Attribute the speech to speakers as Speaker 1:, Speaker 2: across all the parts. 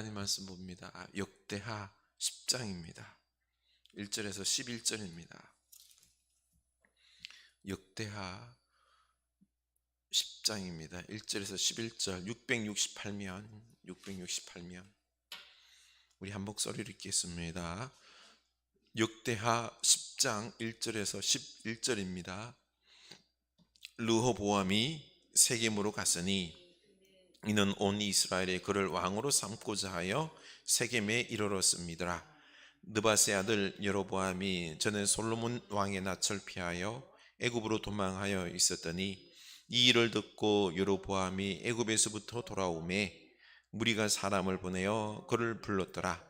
Speaker 1: 하나님 말씀 봅니다. 역대하 10장입니다. 1절에서 11절입니다. 역대하 10장입니다. 1절에서 11절 668면 우리 한 목소리를 읽겠습니다. 역대하 10장 1절에서 11절입니다. 르호보암이 세겜으로 갔으니 이는 온 이스라엘에 그를 왕으로 삼고자 하여 세겜에 이르렀습니다. 느바세 아들 여로보암이 전에 솔로몬 왕의 낯을 피하여 애굽으로 도망하여 있었더니 이 일을 듣고 여로보암이 애굽에서부터 돌아오매 무리가 사람을 보내어 그를 불렀더라.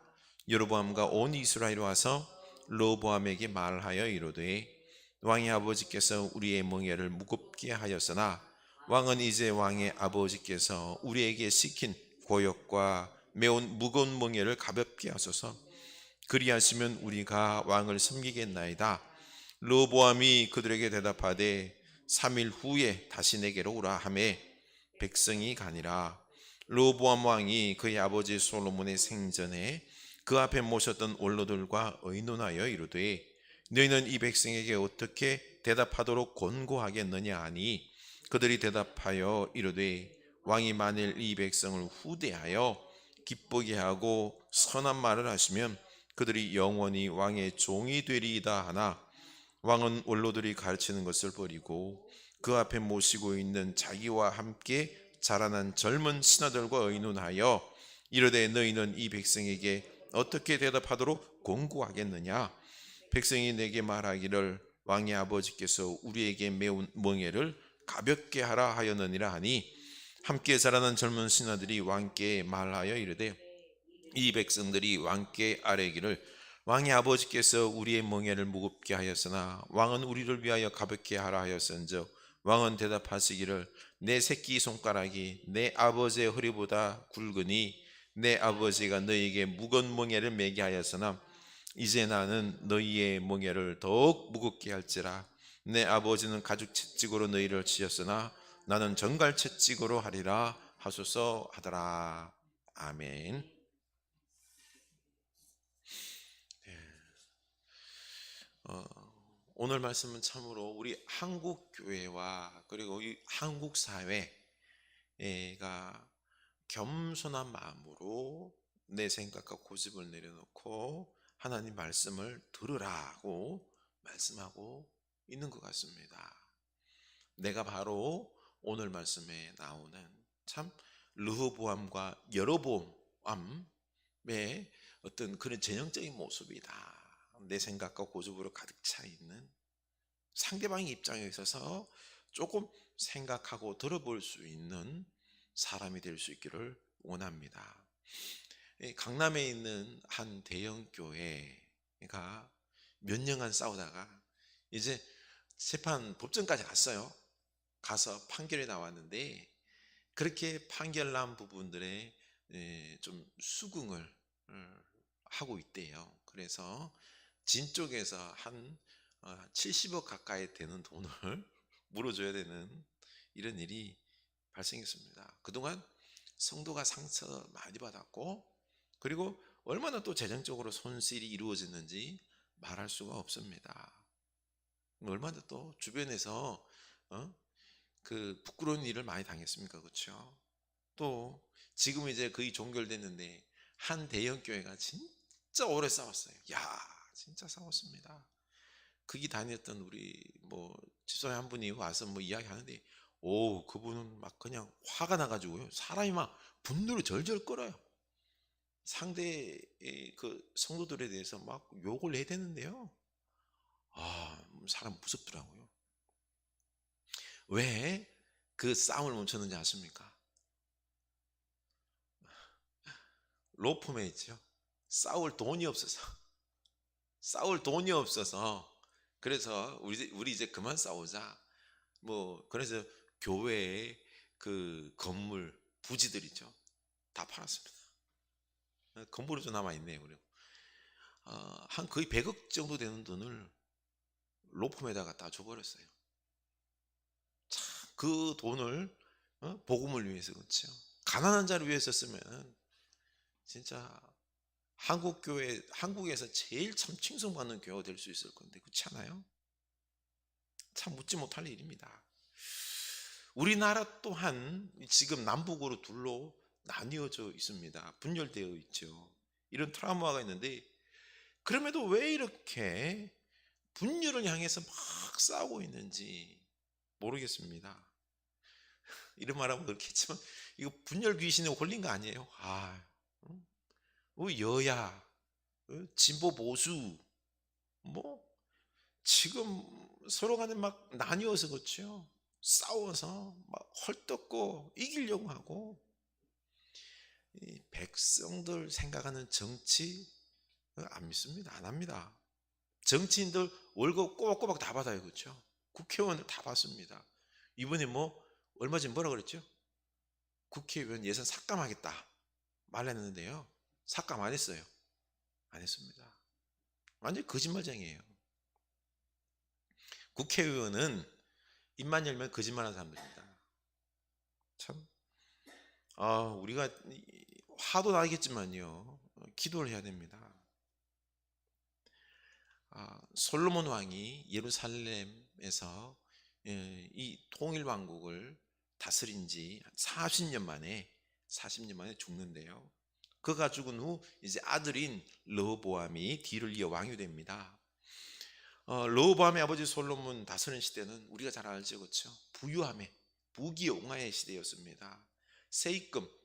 Speaker 1: 여로보암과 온 이스라엘이 와서 르호보암에게 말하여 이르되 왕의 아버지께서 우리의 멍에를 무겁게 하였으나 왕은 이제 왕의 아버지께서 우리에게 시킨 고역과 매운 무거운 멍에를 가볍게 하소서. 그리하시면 우리가 왕을 섬기겠나이다. 르호보암이 그들에게 대답하되 3일 후에 다시 내게로 오라 하매 백성이 가니라. 르호보암 왕이 그의 아버지 솔로몬의 생전에 그 앞에 모셨던 원로들과 의논하여 이르되 너희는 이 백성에게 어떻게 대답하도록 권고하겠느냐 하니 그들이 대답하여 이르되 왕이 만일 이 백성을 후대하여 기쁘게 하고 선한 말을 하시면 그들이 영원히 왕의 종이 되리이다 하나 왕은 원로들이 가르치는 것을 버리고 그 앞에 모시고 있는 자기와 함께 자라난 젊은 신하들과 의논하여 이르되 너희는 이 백성에게 어떻게 대답하도록 권고하겠느냐. 백성이 내게 말하기를 왕의 아버지께서 우리에게 매운 멍에를 가볍게 하라 하였느니라 하니 함께 자라난 젊은 신하들이 왕께 말하여 이르되 이 백성들이 왕께 아뢰기를 왕의 아버지께서 우리의 멍에를 무겁게 하였으나 왕은 우리를 위하여 가볍게 하라 하였은즉 왕은 대답하시기를 내 새끼 손가락이 내 아버지의 허리보다 굵으니 내 아버지가 너희에게 무거운 멍에를 매게 하였으나 이제 나는 너희의 멍에를 더욱 무겁게 할지라. 내 아버지는 가죽 채찍으로 너희를 치셨으나 나는 정갈 채찍으로 하리라 하소서 하더라. 아멘. 오늘 말씀은 참으로 우리 한국 교회와 그리고 이 한국 사회가 겸손한 마음으로 내 생각과 고집을 내려놓고 하나님 말씀을 들으라고 말씀하고 있는 것 같습니다. 내가 바로 오늘 말씀에 나오는 참 르호보암과 여로보암의 어떤 그런 전형적인 모습이다. 내 생각과 고집으로 가득 차 있는 상대방의 입장에 있어서 조금 생각하고 들어볼 수 있는 사람이 될 수 있기를 원합니다. 강남에 있는 한 대형 교회가 몇 년간 싸우다가 이제 재판 법정까지 갔어요. 가서 판결이 나왔는데 그렇게 판결 난 부분들에 좀 수긍을 하고 있대요. 그래서 진 쪽에서 한 70억 가까이 되는 돈을 물어줘야 되는 이런 일이 발생했습니다. 그동안 성도가 상처 많이 받았고 그리고 얼마나 또 재정적으로 손실이 이루어졌는지 말할 수가 없습니다. 얼마나 또 주변에서 그 부끄러운 일을 많이 당했습니까? 그렇죠? 또 지금 이제 거의 종결됐는데 한 대형 교회가 진짜 오래 싸웠어요. 야, 진짜 싸웠습니다. 거기 다녔던 우리 뭐 집사님 한 분이 와서 뭐 이야기하는데 오, 그분은 막 그냥 화가 나가지고요. 사람이 막 분노를 절절 끓어요. 상대의 그 성도들에 대해서 막 욕을 해야 되는데요. 아, 사람 무섭더라고요. 왜 그 싸움을 멈췄는지 아십니까? 로펌에 있죠. 싸울 돈이 없어서 그래서 우리 이제 그만 싸우자. 뭐 그래서 교회의 그 건물 부지들 있죠. 다 팔았습니다. 건물이 좀 남아 있네요. 그리고 한 거의 100억 정도 되는 돈을 로펌에다가 다 줘버렸어요. 참, 그 돈을 복음을 위해서 그렇죠. 가난한 자를 위해서 쓰면 진짜 한국 교회, 한국에서 제일 참 칭송받는 교회가 될 수 있을 건데 그렇지 않아요? 참 묻지 못할 일입니다. 우리나라 또한 지금 남북으로 둘로 나뉘어져 있습니다. 분열되어 있죠. 이런 트라우마가 있는데 그럼에도 왜 이렇게 분열을 향해서 막 싸우고 있는지 모르겠습니다. 이런 말하면 그렇겠지만 이거 분열 귀신에 홀린 거 아니에요? 여야, 진보 보수, 뭐 지금 서로 간에 막 나뉘어서 그렇죠. 싸워서 막 헐뜯고 이기려고 하고 이 백성들 생각하는 정치 안 믿습니다. 안 합니다. 정치인들 월급 꼬박꼬박 다 받아요. 그렇죠? 국회의원들 다 받습니다. 이번에 뭐 얼마 전에 뭐라 그랬죠? 국회의원 예산 삭감하겠다 말했는데요. 삭감 안 했어요. 안 했습니다. 완전 거짓말쟁이에요. 국회의원은 입만 열면 거짓말하는 사람들입니다. 참 우리가 화도 나겠지만요 기도를 해야 됩니다. 솔로몬 왕이 예루살렘에서 이 통일왕국을 다스린 지 40년 만에 죽는데요. 그가 죽은 후 이제 아들인 르호보암이 뒤를 이어 왕이 됩니다. 르호보암의 아버지 솔로몬 다스리는 시대는 우리가 잘 알죠, 그렇죠? 부유함의 부귀영화의 시대였습니다.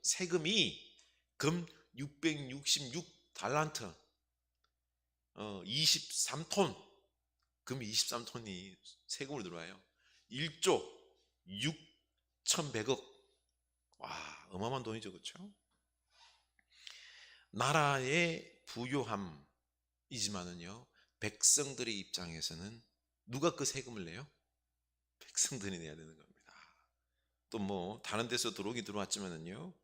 Speaker 1: 세금이 금 666달란트 23톤 금 23톤이 세금으로 들어와요. 1조 6,100억. 와, 어마어마한 돈이죠, 그렇죠? 나라의 부유함이지만은요 백성들의 입장에서는 누가 그 세금을 내요? 백성들이 내야 되는 겁니다. 또 뭐 다른 데서 들어오긴 들어왔지만은요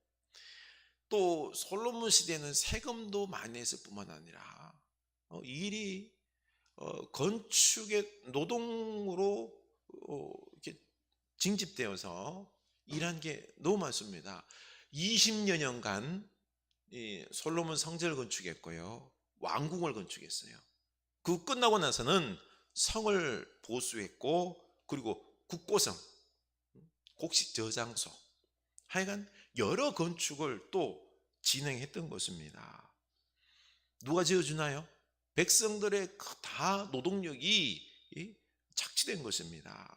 Speaker 1: 또 솔로몬 시대는 세금도 많이 냈을 뿐만 아니라 이 일이 건축의 노동으로 이렇게 징집되어서 일한 게 너무 많습니다. 20여년간 솔로몬 성전을 건축했고요 왕궁을 건축했어요. 그 끝나고 나서는 성을 보수했고 그리고 국고성, 곡식 저장소, 하여간 여러 건축을 또 진행했던 것입니다. 누가 지어주나요? 백성들의 다 노동력이 착취된 것입니다.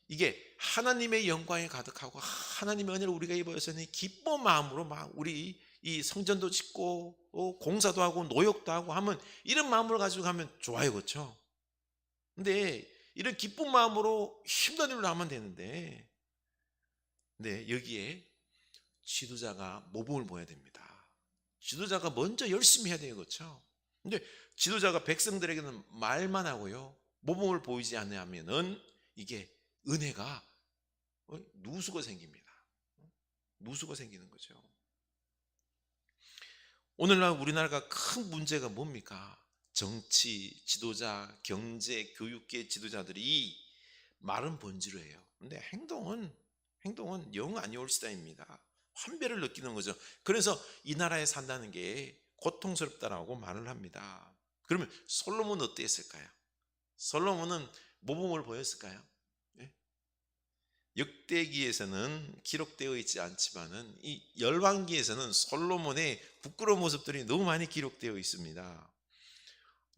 Speaker 1: 이게 하나님의 영광에 가득하고 하나님의 은혜를 우리가 입어서니 기쁜 마음으로 막 우리 이 성전도 짓고 공사도 하고 노역도 하고 하면 이런 마음을 가지고 가면 좋아요, 그렇죠? 근데 이런 기쁜 마음으로 힘든 일을 하면 되는데 여기에 지도자가 모범을 보여야 됩니다. 지도자가 먼저 열심히 해야 돼요, 그렇죠? 근데 지도자가 백성들에게는 말만 하고요 모범을 보이지 않으면은 이게 은혜가 누수가 생깁니다. 누수가 생기는 거죠. 오늘날 우리나라가 큰 문제가 뭡니까? 정치, 지도자, 경제, 교육계 지도자들이 말은 번지르 해요. 근데 행동은 영 아니올시다입니다. 환멸을 느끼는 거죠. 그래서 이 나라에 산다는 게 고통스럽다라고 말을 합니다. 그러면 솔로몬은 어땠을까요? 솔로몬은 모범을 보였을까요? 역대기에서는 기록되어 있지 않지만은 이 열왕기에서는 솔로몬의 부끄러운 모습들이 너무 많이 기록되어 있습니다.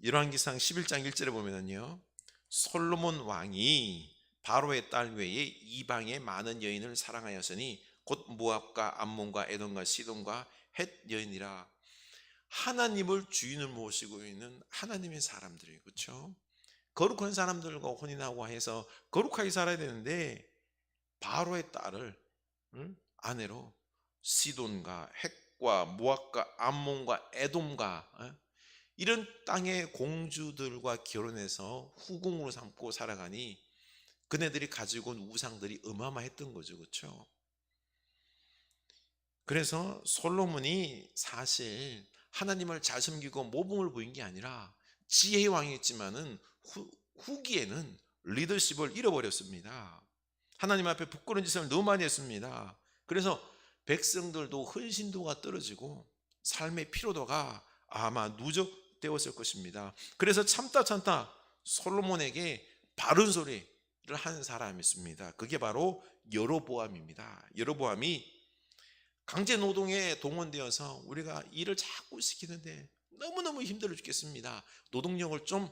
Speaker 1: 열왕기상 11장 1절에 보면은요 솔로몬 왕이 바로의 딸 외에 이방의 많은 여인을 사랑하였으니 곧 모압과 암몬과 에돔과 시돈과 헷 여인이라. 하나님을 주인을 모시고 있는 하나님의 사람들이에요, 그렇죠? 거룩한 사람들과 혼인하고 해서 거룩하게 살아야 되는데 바로의 딸을 아내로 시돈과 헷과 모압과 암몬과 에돔과 이런 땅의 공주들과 결혼해서 후궁으로 삼고 살아가니 그네들이 가지고 온 우상들이 어마어마했던 거죠, 그렇죠? 그래서 솔로몬이 사실 하나님을 잘 섬기고 모범을 보인 게 아니라 지혜의 왕이었지만은 후기에는 리더십을 잃어버렸습니다. 하나님 앞에 부끄러운 짓을 너무 많이 했습니다. 그래서 백성들도 헌신도가 떨어지고 삶의 피로도가 아마 누적되었을 것입니다. 그래서 참다 솔로몬에게 바른 소리를 한 사람이 있습니다. 그게 바로 여로보암입니다. 여로보암이 강제 노동에 동원되어서 우리가 일을 자꾸 시키는데 너무너무 힘들어 죽겠습니다. 노동력을 좀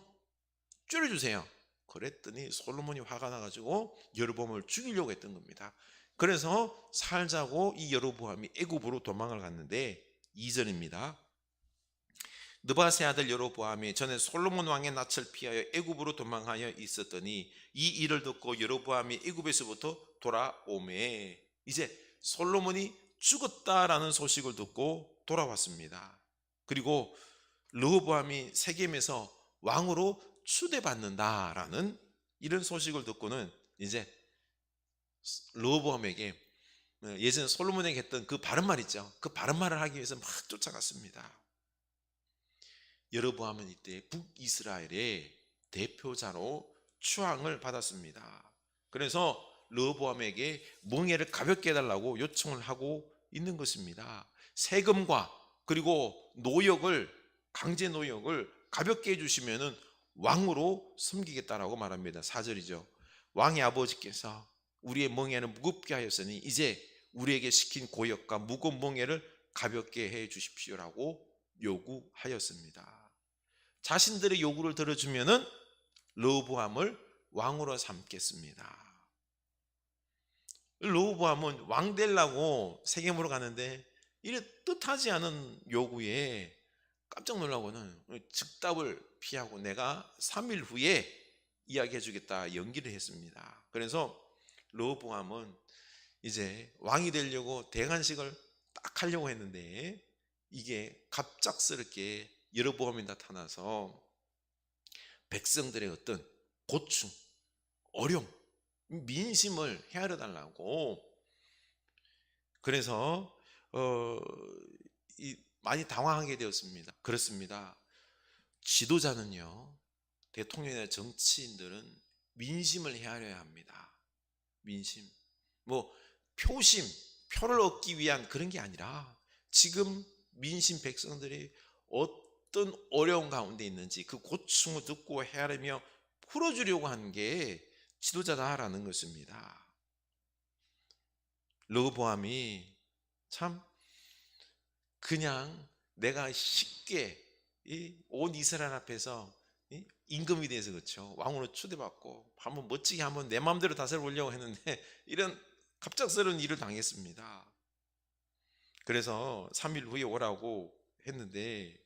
Speaker 1: 줄여주세요. 그랬더니 솔로몬이 화가 나가지고 여로보암을 죽이려고 했던 겁니다. 그래서 살자고 이 여로보암이 애굽으로 도망을 갔는데 2절입니다. 느바세 아들 여로보암이 전에 솔로몬 왕의 낯을 피하여 애굽으로 도망하여 있었더니 이 일을 듣고 여로보암이 애굽에서부터 돌아오매 이제 솔로몬이 죽었다라는 소식을 듣고 돌아왔습니다. 그리고 르호보암이 세겜에서 왕으로 추대받는다라는 이런 소식을 듣고는 이제 르호보암에게 예전에 솔로몬에게 했던 그 바른 말 있죠. 그 바른 말을 하기 위해서 막 쫓아갔습니다. 여로보암은 이때 북이스라엘의 대표자로 추앙을 받았습니다. 그래서 르호보암에게 멍에를 가볍게 해달라고 요청을 하고 있는 것입니다. 세금과 그리고 노역을 강제 노역을 가볍게 해주시면은 왕으로 섬기겠다라고 말합니다. 4절이죠. 왕의 아버지께서 우리의 멍에를 무겁게 하였으니 이제 우리에게 시킨 고역과 무거운 멍에를 가볍게 해 주십시오라고 요구하였습니다. 자신들의 요구를 들어주면은 르호보암을 왕으로 삼겠습니다. 르호보암은 왕 되려고 세겜으로 가는데 이래 뜻하지 않은 요구에 깜짝 놀라고는 즉답을 피하고 내가 3일 후에 이야기해 주겠다 연기를 했습니다. 그래서 르호보암은 이제 왕이 되려고 대관식을 딱 하려고 했는데 이게 갑작스럽게 여로보암이 나타나서 백성들의 어떤 고충, 어려움, 민심을 헤아려 달라고 그래서 많이 당황하게 되었습니다. 그렇습니다. 지도자는요, 대통령이나 정치인들은 민심을 헤아려야 합니다. 민심, 뭐 표심, 표를 얻기 위한 그런 게 아니라 지금 민심 백성들이 어떤 어려운 가운데 있는지 그 고충을 듣고 헤아리며 풀어주려고 하는 게 지도자다라는 것입니다. 르호보암이 참 그냥 내가 쉽게 온 이스라엘 앞에서 임금이 돼서 그렇죠. 왕으로 초대받고 한번 멋지게 한번 내 마음대로 다스려보려고 했는데 이런 갑작스러운 일을 당했습니다. 그래서 3일 후에 오라고 했는데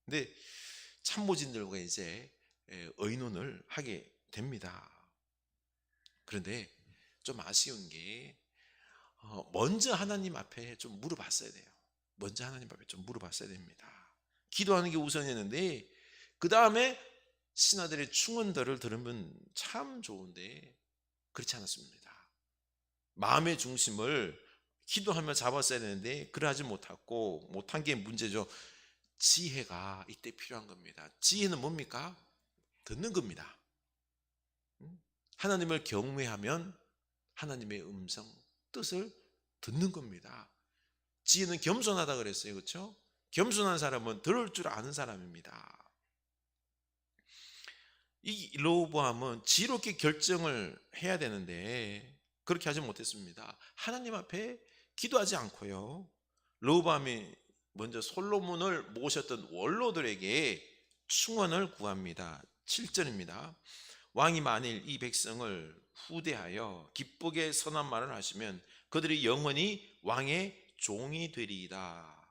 Speaker 1: 근데 참모진들과 이제 의논을 하게 됩니다. 그런데 좀 아쉬운 게 먼저 하나님 앞에 좀 물어봤어야 돼요. 먼저 하나님 앞에 좀 물어봤어야 됩니다. 기도하는 게 우선이었는데 그 다음에 신하들의 충언들을 들으면 참 좋은데 그렇지 않았습니다. 마음의 중심을 기도하며 잡았어야 되는데 그러하지 못한 게 문제죠. 지혜가 이때 필요한 겁니다. 지혜는 뭡니까? 듣는 겁니다. 하나님을 경외하면 하나님의 음성, 뜻을 듣는 겁니다. 지혜는 겸손하다 그랬어요. 그렇죠? 겸손한 사람은 들을 줄 아는 사람입니다. 이 르호보암은 지혜롭게 결정을 해야 되는데 그렇게 하지 못했습니다. 하나님 앞에 기도하지 않고요. 르호보암이 먼저 솔로몬을 모셨던 원로들에게 충언을 구합니다. 7절입니다. 왕이 만일 이 백성을 후대하여 기쁘게 선한 말을 하시면 그들이 영원히 왕의 종이 되리이다.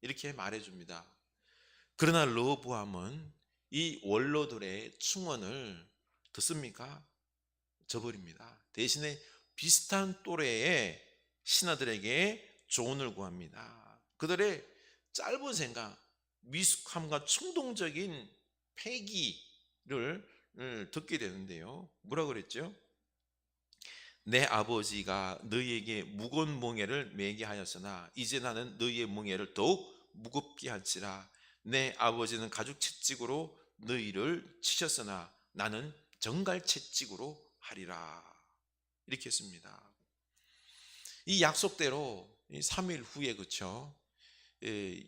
Speaker 1: 이렇게 말해줍니다. 그러나 르호보암은 이 원로들의 충언을 듣습니까? 저버립니다. 대신에 비슷한 또래의 신하들에게 조언을 구합니다. 그들의 짧은 생각, 미숙함과 충동적인 패기를 듣게 되는데요. 뭐라 그랬죠? 내 아버지가 너희에게 무거운 멍에를 매게 하였으나 이제 나는 너희의 멍에를 더욱 무겁게 할지라. 내 아버지는 가죽 채찍으로 너희를 치셨으나 나는 정갈 채찍으로 하리라. 이렇게 했습니다. 이 약속대로 3일 후에 그쵸?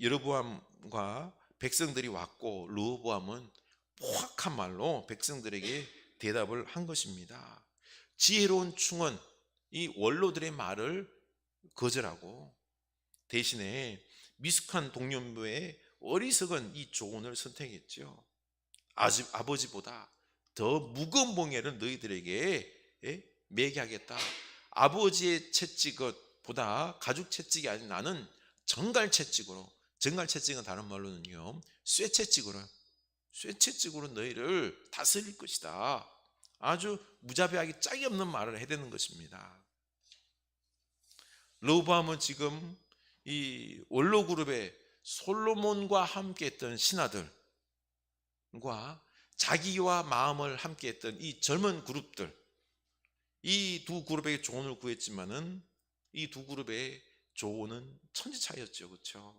Speaker 1: 여로보암과 백성들이 왔고 르호보암은 포악한 말로 백성들에게 대답을 한 것입니다. 지혜로운 충은 이 원로들의 말을 거절하고 대신에 미숙한 동년부의 어리석은 이 조언을 선택했죠. 아버지보다 더 무거운 몽해를 너희들에게 매게 하겠다. 아버지의 채찍보다 가죽 채찍이 아닌 나는 정갈 채찍으로, 정갈 채찍은 다른 말로는요 쇠채찍으로 너희를 다스릴 것이다. 아주 무자비하게 짝이 없는 말을 해대는 것입니다. 르호보암은 지금 이 원로 그룹의 솔로몬과 함께했던 신하들과 자기와 마음을 함께했던 이 젊은 그룹들, 이 두 그룹에게 조언을 구했지만은 이 두 그룹의 조언은 천지 차이였죠, 그렇죠?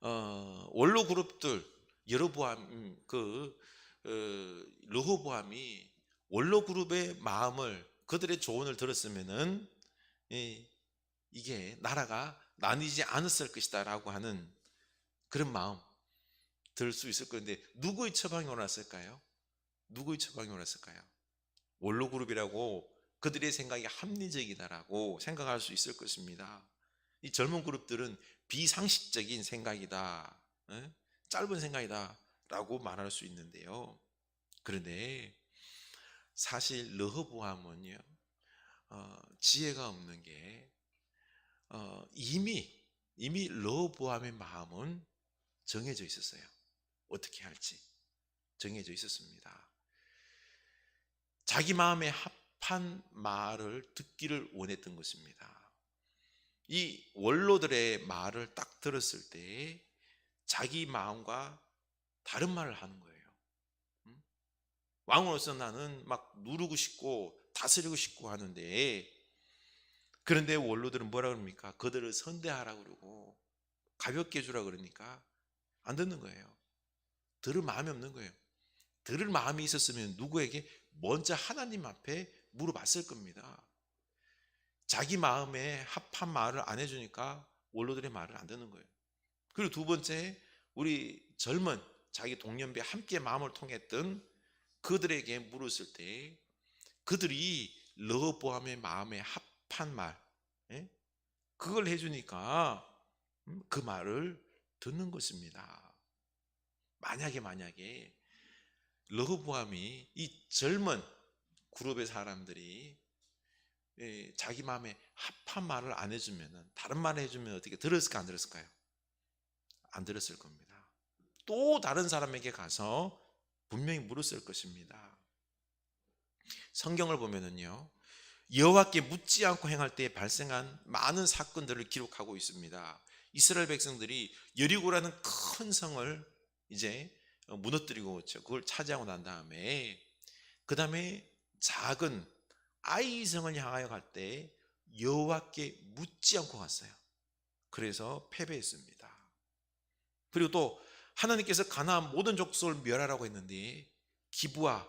Speaker 1: 원로 그룹들 여로보암 르호보암이 원로 그룹의 마음을 그들의 조언을 들었으면은 이게 나라가 나뉘지 않았을 것이다라고 하는 그런 마음 들 수 있을 건데 누구의 처방이 옳았을까요? 누구의 처방이 옳았을까요? 원로 그룹이라고 그들의 생각이 합리적이다라고 생각할 수 있을 것입니다. 이 젊은 그룹들은 비상식적인 생각이다, 짧은 생각이다 라고 말할 수 있는데요. 그런데 사실 르호보암은요 지혜가 없는 게 이미 르호보암의 마음은 정해져 있었어요. 어떻게 할지 정해져 있었습니다. 자기 마음에 합한 말을 듣기를 원했던 것입니다. 이 원로들의 말을 딱 들었을 때 자기 마음과 다른 말을 하는 거예요. 왕으로서 나는 막 누르고 싶고 다스리고 싶고 하는데, 그런데 원로들은 뭐라 그럽니까? 그들을 선대하라 그러고 가볍게 해주라 그러니까 안 듣는 거예요. 들을 마음이 없는 거예요. 들을 마음이 있었으면 누구에게? 먼저 하나님 앞에 물어봤을 겁니다. 자기 마음에 합한 말을 안 해주니까 원로들의 말을 안 듣는 거예요. 그리고 두 번째, 우리 젊은 자기 동년배 함께 마음을 통했던 그들에게 물었을 때 그들이 르호보암의 마음에 합한 말, 그걸 해주니까 그 말을 듣는 것입니다. 만약에 르호보암이 이 젊은 그룹의 사람들이 자기 마음에 합한 말을 안 해주면, 다른 말을 해주면 어떻게 들었을까 안 들었을까요? 안 들었을 겁니다. 또 다른 사람에게 가서 분명히 물었을 것입니다. 성경을 보면은요 여호와께 묻지 않고 행할 때에 발생한 많은 사건들을 기록하고 있습니다. 이스라엘 백성들이 여리고라는 큰 성을 이제 무너뜨리고 그걸 차지하고 난 다음에 그 다음에 작은 아이성을 향하여 갈 때 여호와께 묻지 않고 갔어요. 그래서 패배했습니다. 그리고 또 하나님께서 가나안 모든 족속을 멸하라고 했는데 기브아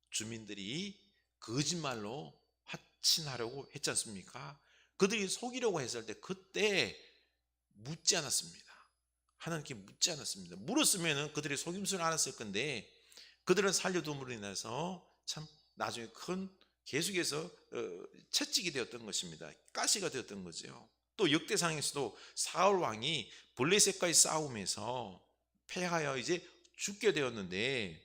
Speaker 1: 주민들이 거짓말로 화친하려고 했지 않습니까? 그들이 속이려고 했을 때 그때 묻지 않았습니다. 하나님께 묻지 않았습니다. 물었으면 그들이 속임수를 알았을 건데 그들은 살려둠으로 인해서 참 나중에 계속해서 채찍이 되었던 것입니다. 가시가 되었던 거죠. 또 역대상에서도 사울 왕이 블레셋과의 싸움에서 패하여 이제 죽게 되었는데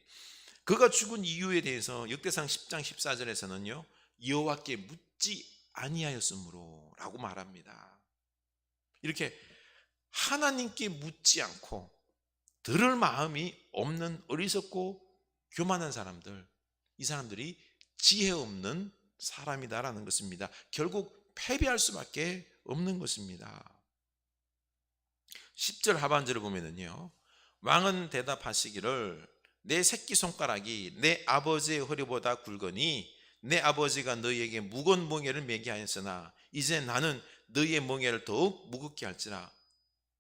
Speaker 1: 그가 죽은 이유에 대해서 역대상 10장 14절에서는요 여호와께 묻지 아니하였으므로 라고 말합니다. 이렇게 하나님께 묻지 않고 들을 마음이 없는 어리석고 교만한 사람들, 이 사람들이 지혜 없는 사람이다라는 것입니다. 결국 패배할 수밖에 없는 것입니다. 10절 하반절을 보면은요 왕은 대답하시기를 내 새끼손가락이 내 아버지의 허리보다 굵으니 내 아버지가 너희에게 무거운 멍에를 매게 하였으나 이제 나는 너희의 멍에를 더욱 무겁게 할지라.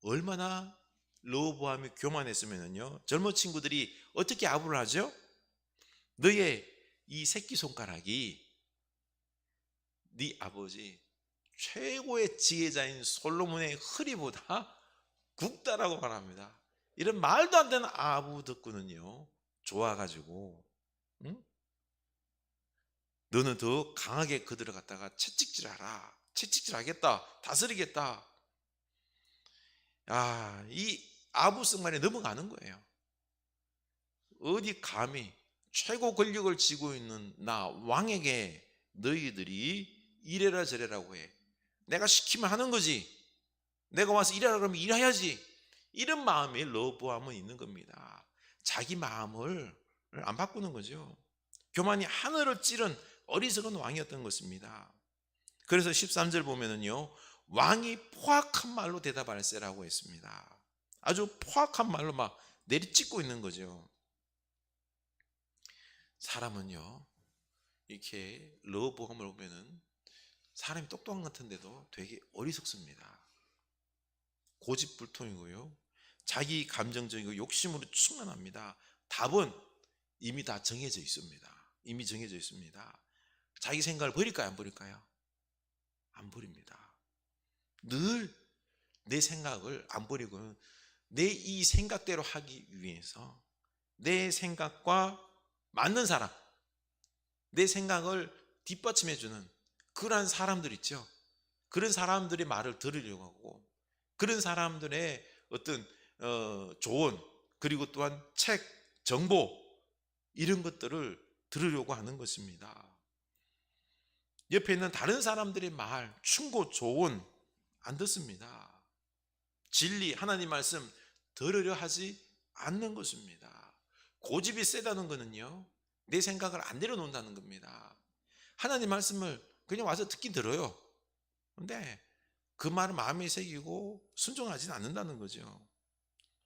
Speaker 1: 얼마나 르호보암이 교만했으면요 젊은 친구들이 어떻게 아부를 하죠? 너의 이 새끼손가락이 네 아버지 최고의 지혜자인 솔로몬의 허리보다 굵다라고 말합니다. 이런 말도 안 되는 아부 듣고는요, 좋아가지고, 응? 너는 더 강하게 그들을 갖다가 채찍질하라. 채찍질하겠다. 다스리겠다. 이 아부성만에 넘어가는 거예요. 어디 감히 최고 권력을 쥐고 있는 나 왕에게 너희들이 이래라 저래라고 해. 내가 시키면 하는 거지. 내가 와서 일하라 그러면 일해야지. 이런 마음에 러브함은 있는 겁니다. 자기 마음을 안 바꾸는 거죠. 교만이 하늘을 찌른 어리석은 왕이었던 것입니다. 그래서 13절 보면은요, 왕이 포악한 말로 대답할세라고 했습니다. 아주 포악한 말로 막 내리찍고 있는 거죠. 사람은요, 이렇게 러브함을 보면은 사람이 똑똑한 것 같은데도 되게 어리석습니다. 고집불통이고요, 자기 감정적이고 욕심으로 충만합니다. 답은 이미 다 정해져 있습니다. 이미 정해져 있습니다. 자기 생각을 버릴까요? 안 버릴까요? 안 버립니다. 늘 내 생각을 안 버리고 내 이 생각대로 하기 위해서 내 생각과 맞는 사람, 내 생각을 뒷받침해주는 그러한 사람들 있죠. 그런 사람들의 말을 들으려고 하고, 그런 사람들의 어떤 조언, 그리고 또한 책, 정보, 이런 것들을 들으려고 하는 것입니다. 옆에 있는 다른 사람들의 말, 충고, 조언 안 듣습니다. 진리, 하나님 말씀 들으려 하지 않는 것입니다. 고집이 세다는 것은요, 내 생각을 안 내려놓는다는 겁니다. 하나님 말씀을 그냥 와서 듣긴 들어요. 근데 그 말을 마음에 새기고 순종하지는 않는다는 거죠.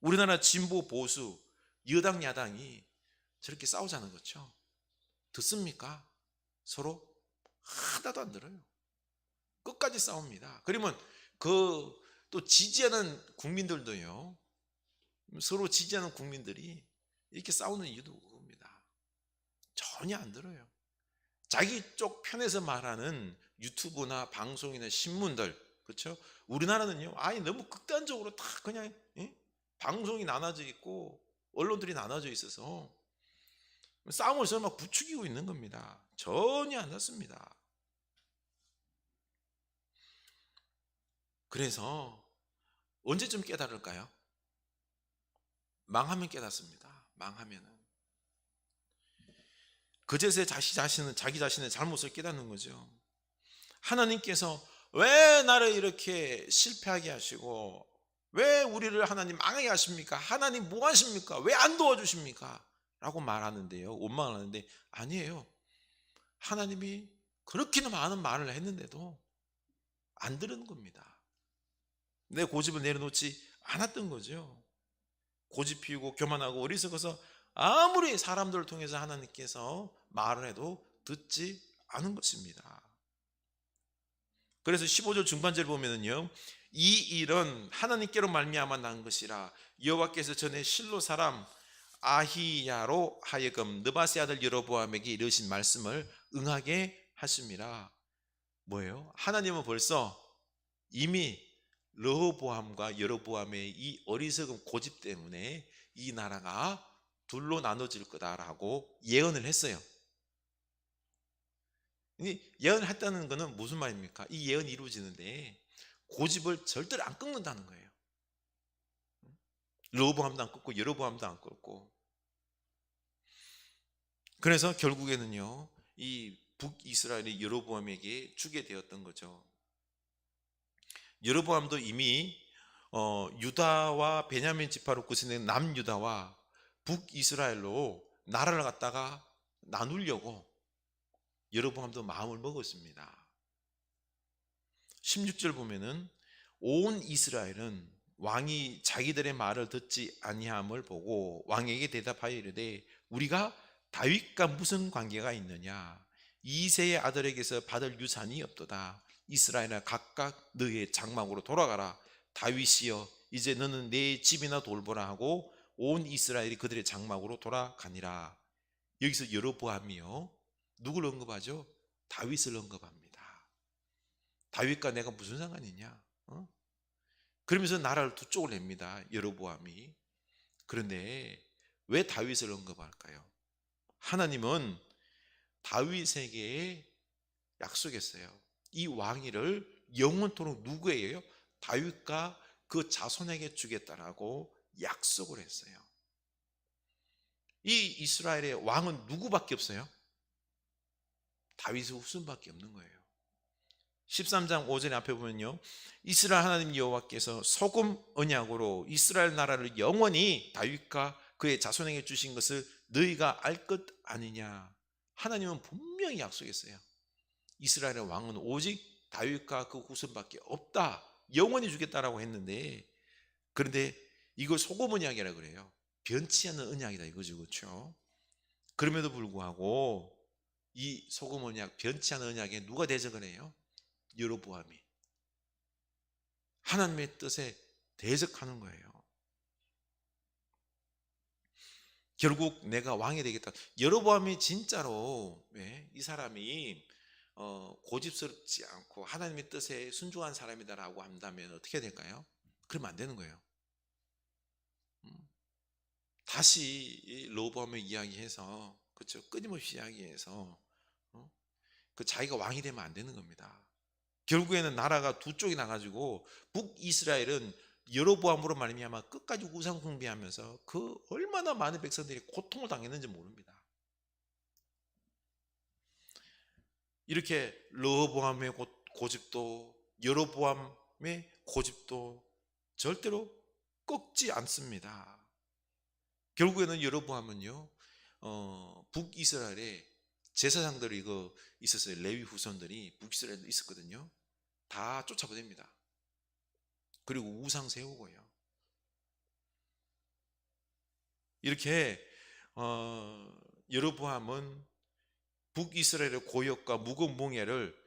Speaker 1: 우리나라 진보, 보수, 여당, 야당이 저렇게 싸우자는 거죠. 듣습니까? 서로 하나도 안 들어요. 끝까지 싸웁니다. 그러면 또 지지하는 국민들도요, 서로 지지하는 국민들이 이렇게 싸우는 이유도 그겁니다. 전혀 안 들어요. 자기 쪽 편에서 말하는 유튜브나 방송이나 신문들, 그렇죠? 우리나라는요, 아예 너무 극단적으로 다 그냥 방송이 나눠져 있고 언론들이 나눠져 있어서 싸움을 서로 막 부추기고 있는 겁니다. 전혀 안 났습니다. 그래서 언제쯤 깨달을까요? 망하면 깨닫습니다. 망하면은. 그제서야 자기 자신의 잘못을 깨닫는 거죠. 하나님께서 왜 나를 이렇게 실패하게 하시고, 왜 우리를 하나님 망하게 하십니까? 하나님 뭐 하십니까? 왜 안 도와주십니까? 라고 말하는데요, 원망을 하는데, 아니에요. 하나님이 그렇게나 많은 말을 했는데도 안 들은 겁니다. 내 고집을 내려놓지 않았던 거죠. 고집 피우고 교만하고 어리석어서 아무리 사람들을 통해서 하나님께서 말을 해도 듣지 않은 것입니다. 그래서 15절 중반절 보면은요, 이 일은 하나님께로 말미암아 난 것이라 여호와께서 전에 실로 사람 아히야로 하여금 느바세 아들 여로보암에게 이르신 말씀을 응하게 하심이라. 뭐예요? 하나님은 벌써 이미 르호보암과 여로보암의 이 어리석은 고집 때문에 이 나라가 둘로 나눠질 거다라고 예언을 했어요. 예언을 했다는 것은 무슨 말입니까? 이 예언이 이루어지는데 고집을 절대로 안 꺾는다는 거예요. 르호보암도 안 꺾고 여로보암도 안 꺾고. 그래서 결국에는요, 이 북이스라엘이 여로보암에게 주게 되었던 거죠. 여로보암도 이미 유다와 베냐민 지파로 구성된 남유다와 북이스라엘로 나라를 갖다가 나누려고 여로보암도 마음을 먹었습니다. 16절 보면은 온 이스라엘은 왕이 자기들의 말을 듣지 아니함을 보고 왕에게 대답하여 이르되 우리가 다윗과 무슨 관계가 있느냐? 이새의 아들에게서 받을 유산이 없도다. 이스라엘아 각각 너의 장막으로 돌아가라. 다윗이여 이제 너는 내 집이나 돌보라 하고 온 이스라엘이 그들의 장막으로 돌아가니라. 여기서 여로보암이요, 누구를 언급하죠? 다윗을 언급합니다. 다윗과 내가 무슨 상관이냐? 그러면서 나라를 두 쪽을 냅니다. 여로보암이. 그런데 왜 다윗을 언급할까요? 하나님은 다윗에게 약속했어요. 이 왕위를 영원토록 누구에게요? 다윗과 그 자손에게 주겠다라고 약속을 했어요. 이 이스라엘의 왕은 누구밖에 없어요? 다윗의 후손밖에 없는 거예요. 13장 5절에 앞에 보면요, 이스라엘 하나님 여호와께서 소금 언약으로 이스라엘 나라를 영원히 다윗과 그의 자손에게 주신 것을 너희가 알 것 아니냐. 하나님은 분명히 약속했어요. 이스라엘의 왕은 오직 다윗과 그 후손밖에 없다, 영원히 주겠다라고 했는데, 그런데 이걸 소금 언약이라 그래요. 변치 않는 언약이다 이거죠, 그렇죠? 그럼에도 불구하고 이 소금 언약, 변치 않는 언약에 누가 대적을 해요? 여로보암이 하나님의 뜻에 대적하는 거예요. 결국 내가 왕이 되겠다. 여로보암이 진짜로 이 사람이 고집스럽지 않고 하나님의 뜻에 순종한 사람이다라고 한다면 어떻게 될까요? 그러면 안 되는 거예요. 다시 로보암을 이야기해서, 그렇죠? 끊임없이 이야기해서 그 자기가 왕이 되면 안 되는 겁니다. 결국에는 나라가 두 쪽이 나가지고 북이스라엘은 여로보암으로 말미암아 끝까지 우상 숭배하면서 그 얼마나 많은 백성들이 고통을 당했는지 모릅니다. 이렇게 르호보암의 고집도 여로보암의 고집도 절대로 꺾지 않습니다. 결국에는 여로보암은요, 북이스라엘에 제사장들이 이거 있었어요. 레위 후손들이 북이스라엘에 있었거든요. 다 쫓아보냅니다. 그리고 우상 세우고요. 이렇게 여로보암은 북이스라엘의 고역과 무거운 몽해를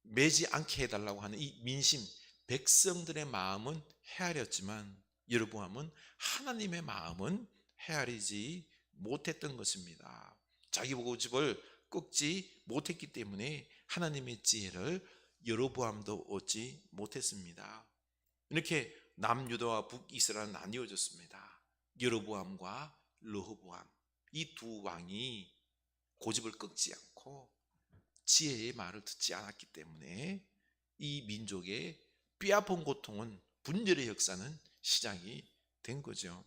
Speaker 1: 매지 않게 해달라고 하는 이 민심, 백성들의 마음은 헤아렸지만 여로보암은 하나님의 마음은 헤아리지 못했던 것입니다. 자기 고집을 꺾지 못했기 때문에 하나님의 지혜를 여로보암도 얻지 못했습니다. 이렇게 남유다와 북이스라엘은 나뉘어졌습니다. 여로보암과 르호보암, 이 두 왕이 고집을 꺾지 않고 지혜의 말을 듣지 않았기 때문에 이 민족의 뼈아픈 고통은, 분열의 역사는 시작이 된 거죠.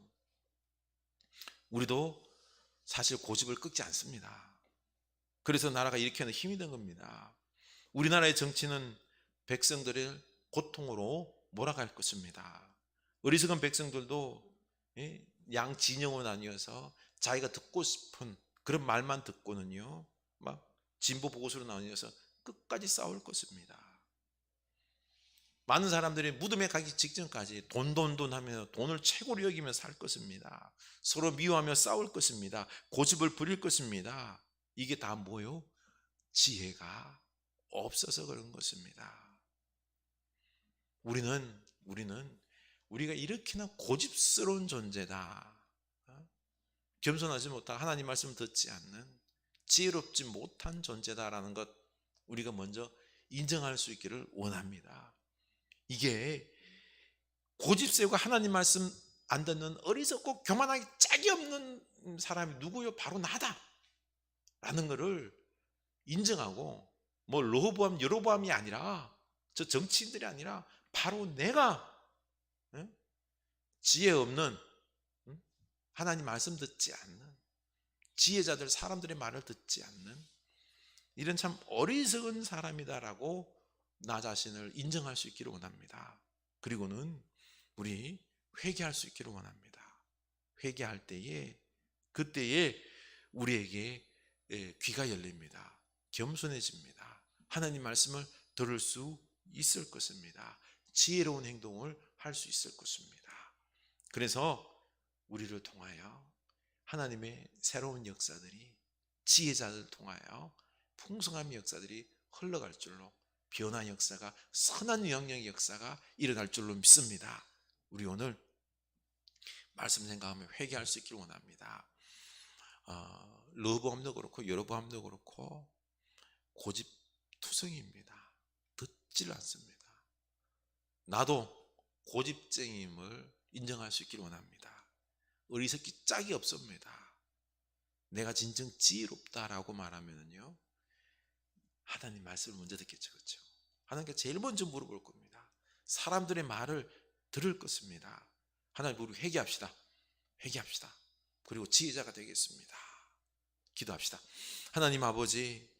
Speaker 1: 우리도 사실 고집을 꺾지 않습니다. 그래서 나라가 이렇게 하는 힘이 된 겁니다. 우리나라의 정치는 백성들을 고통으로 몰아갈 것입니다. 어리석은 백성들도 양 진영으로 나뉘어서 자기가 듣고 싶은 그런 말만 듣고는요, 막 진보 보수로 나뉘어서 끝까지 싸울 것입니다. 많은 사람들이 무덤에 가기 직전까지 돈 하며 돈을 최고로 여기며 살 것입니다. 서로 미워하며 싸울 것입니다. 고집을 부릴 것입니다. 이게 다 뭐요? 지혜가 없어서 그런 것입니다. 우리가 이렇게나 고집스러운 존재다, 겸손하지 못하고 하나님 말씀을 듣지 않는 지혜롭지 못한 존재다라는 것, 우리가 먼저 인정할 수 있기를 원합니다. 이게 고집세우고 하나님 말씀 안 듣는 어리석고 교만하기 짝이 없는 사람이 누구요? 바로 나다 라는 것을 인정하고, 뭐 르호보암 여로보암이 아니라, 저 정치인들이 아니라 바로 내가 지혜 없는, 하나님 말씀 듣지 않는 지혜자들, 사람들의 말을 듣지 않는 이런 참 어리석은 사람이다라고 나 자신을 인정할 수 있기를 원합니다. 그리고는 우리 회개할 수 있기를 원합니다. 회개할 때에, 그때에 우리에게 귀가 열립니다. 겸손해집니다. 하나님 말씀을 들을 수 있을 것입니다. 지혜로운 행동을 할 수 있을 것입니다. 그래서 우리를 통하여 하나님의 새로운 역사들이, 지혜자를 통하여 풍성함의 역사들이 흘러갈 줄로, 변화 역사가, 선한 영향의 역사가 일어날 줄로 믿습니다. 우리 오늘 말씀 생각하며 회개할 수 있기를 원합니다. 르호보암도 그렇고 여로보암도 그렇고 고집투성이입니다. 쉽지를 않습니다. 나도 고집쟁임을 인정할 수 있기를 원합니다. 어리석기 짝이 없습니다. 내가 진정 지혜롭다라고 말하면요, 하나님 말씀을 먼저 듣겠죠. 그렇죠? 하나님께 제일 먼저 물어볼 겁니다. 사람들의 말을 들을 것입니다. 하나님, 우리 회개합시다. 회개합시다. 그리고 지혜자가 되겠습니다. 기도합시다. 하나님 아버지,